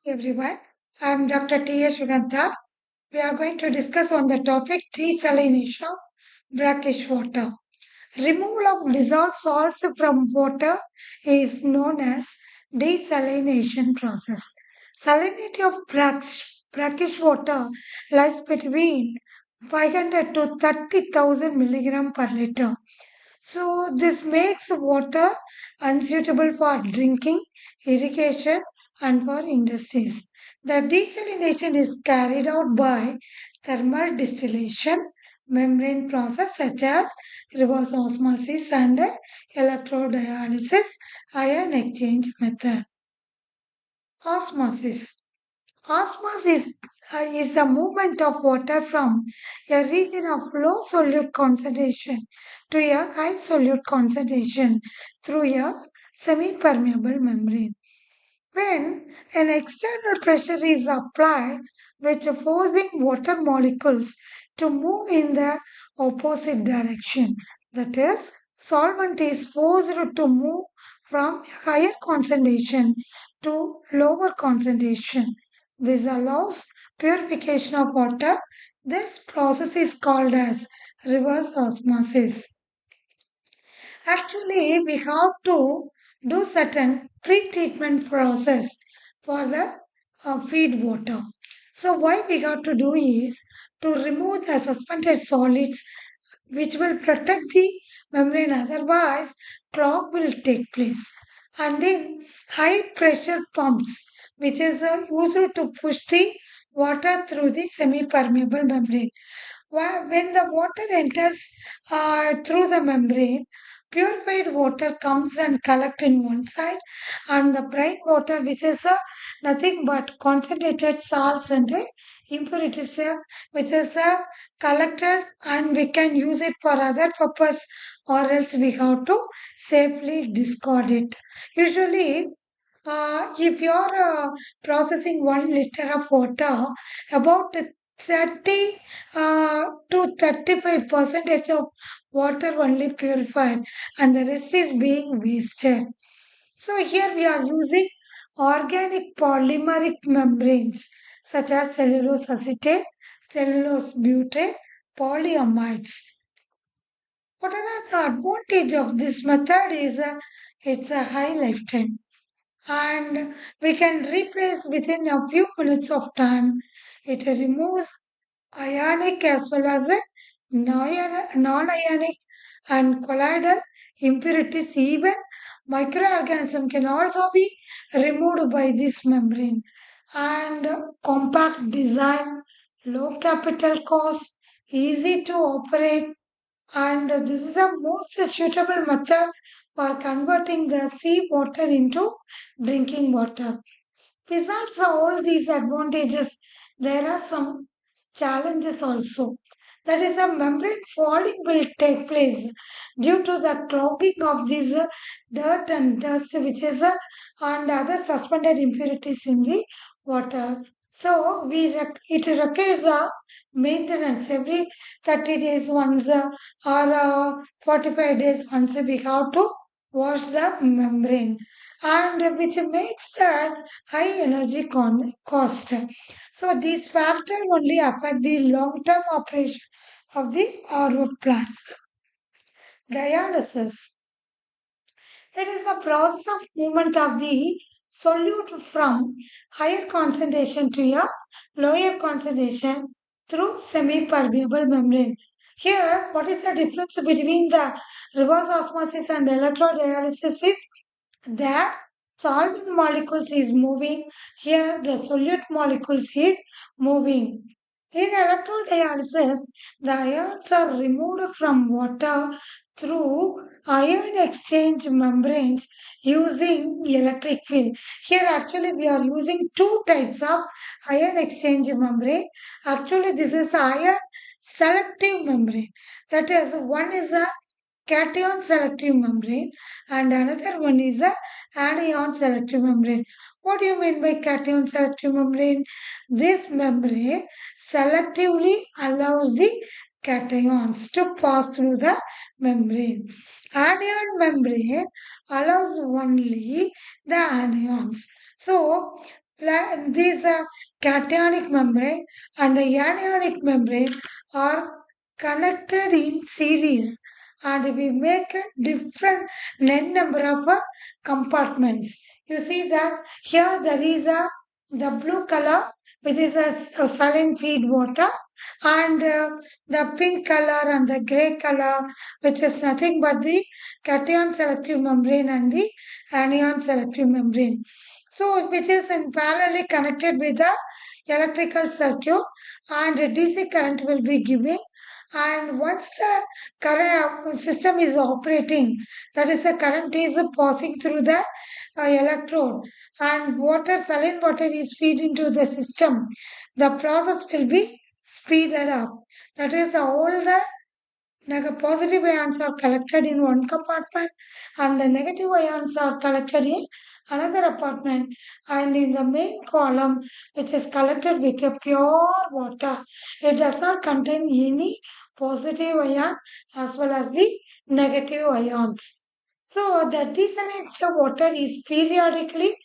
Everyone. I'm Dr. T.S.Rangasamy. We are going to discuss on the topic desalination of brackish water. Removal of dissolved salts from water is known as desalination process. Salinity of brackish water lies between 500 to 30,000 milligram per liter. So this makes water unsuitable for drinking, irrigation, and for industries. The desalination is carried out by thermal distillation, membrane process such as reverse osmosis and electrodialysis, ion exchange method. Osmosis. Osmosis is the movement of water from a region of low solute concentration to a high solute concentration through a semi-permeable membrane. When an external pressure is applied, which forcing water molecules to move in the opposite direction, that is, solvent is forced to move from a higher concentration to lower concentration. This allows purification of water. This process is called as reverse osmosis. Actually, we have to do certain pre-treatment process for the feed water. So what we got to do is to remove the suspended solids which will protect the membrane, otherwise clog will take place. And then high pressure pumps which is used to push the water through the semi-permeable membrane. When the water enters through the membrane, purified water comes and collect in one side, and the bright water, which is nothing but concentrated salts and impurities, which is collected, and we can use it for other purpose, or else we have to safely discard it. Usually, if you are processing 1 liter of water, about 30 to 35 percentage of water only purified, and the rest is being wasted. So here we are using organic polymeric membranes such as cellulose acetate, cellulose butyrate, polyamides. What are the advantage of this method is it's a high lifetime, and we can replace within a few minutes of time. It removes ionic as well as non-ionic and colloidal impurities. Even microorganism can also be removed by this membrane. And compact design, low capital cost, easy to operate, and this is a most suitable method for converting the sea water into drinking water. Besides all these advantages, there are some challenges also. That is, a membrane falling will take place due to the clogging of these dirt and dust, which is and other suspended impurities in the water. So it requires maintenance every 30 days once or 45 days once. We have to wash the membrane, and which makes that high energy cost. So these factors only affect the long-term operation of the RO plants. Dialysis. It is the process of movement of the solute from higher concentration to a lower concentration through semi-permeable membrane. Here, what is the difference between the reverse osmosis and electrodialysis is that solvent molecules is moving, here the solute molecules is moving. In electrodialysis, the ions are removed from water through ion exchange membranes using electric field. Here actually we are using two types of ion exchange membrane. Actually this is ion selective membrane. That is, one is a cation selective membrane and another one is a anion selective membrane. What do you mean by cation selective membrane? This membrane selectively allows the cations to pass through the membrane. Anion membrane allows only the anions. So These cationic membrane and the anionic membrane are connected in series, and we make a different n number of compartments. You see that here there is the blue color, which is a saline feed water, and the pink color and the gray color, which is nothing but the cation selective membrane and the anion selective membrane. So, which is in parallelly connected with the electrical circuit, and a DC current will be given. And once the current system is operating, that is the current is passing through the electrode, and water, saline water is feed into the system. The process will be speeded up. That is all the positive ions are collected in one compartment, and the negative ions are collected in another apartment, and in the main column, which is collected with a pure water, it does not contain any positive ion as well as the negative ions. So the desalinated water is periodically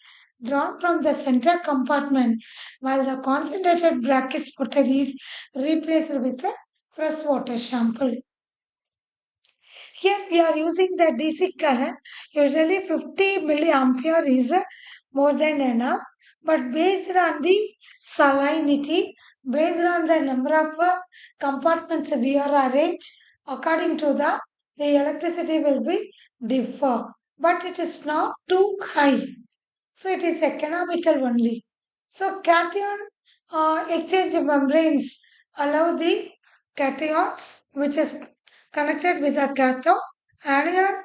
drawn from the central compartment, while the concentrated brackish water is replaced with a fresh water sample. Here we are using the DC current. Usually 50 milliampere is more than enough. But based on the salinity, based on the number of compartments we are arranged, according to the electricity will be differ. But it is not too high. So it is economical only. So cation exchange membranes allow the cations, which is connected with the cathode. Anion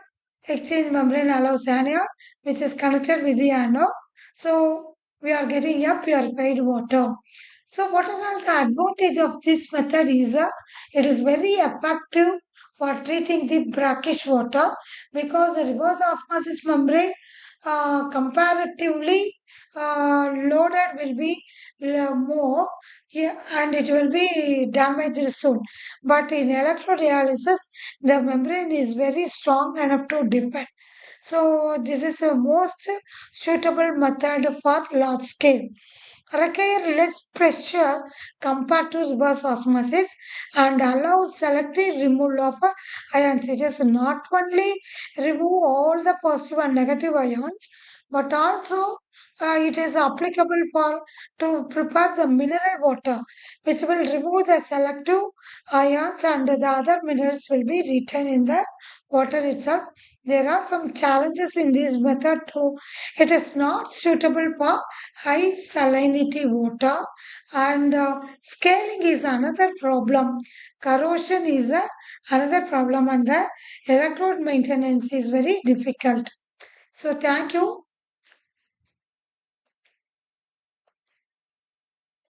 exchange membrane allows anion, which is connected with the anode. So we are getting a purified water. So what is all the advantage of this method is it is very effective for treating the brackish water, because the reverse osmosis membrane comparatively loaded will be more, yeah, and it will be damaged soon. But in electrodialysis, the membrane is very strong enough to defend. So this is the most suitable method for large scale. Require less pressure compared to reverse osmosis and allows selective removal of ions. It is not only remove all the positive and negative ions, but also it is applicable for to prepare the mineral water, which will remove the selective ions, and the other minerals will be retained in the water itself. There are some challenges in this method too. It is not suitable for high salinity water, and scaling is another problem. Corrosion is another problem, and the electrode maintenance is very difficult. So thank you.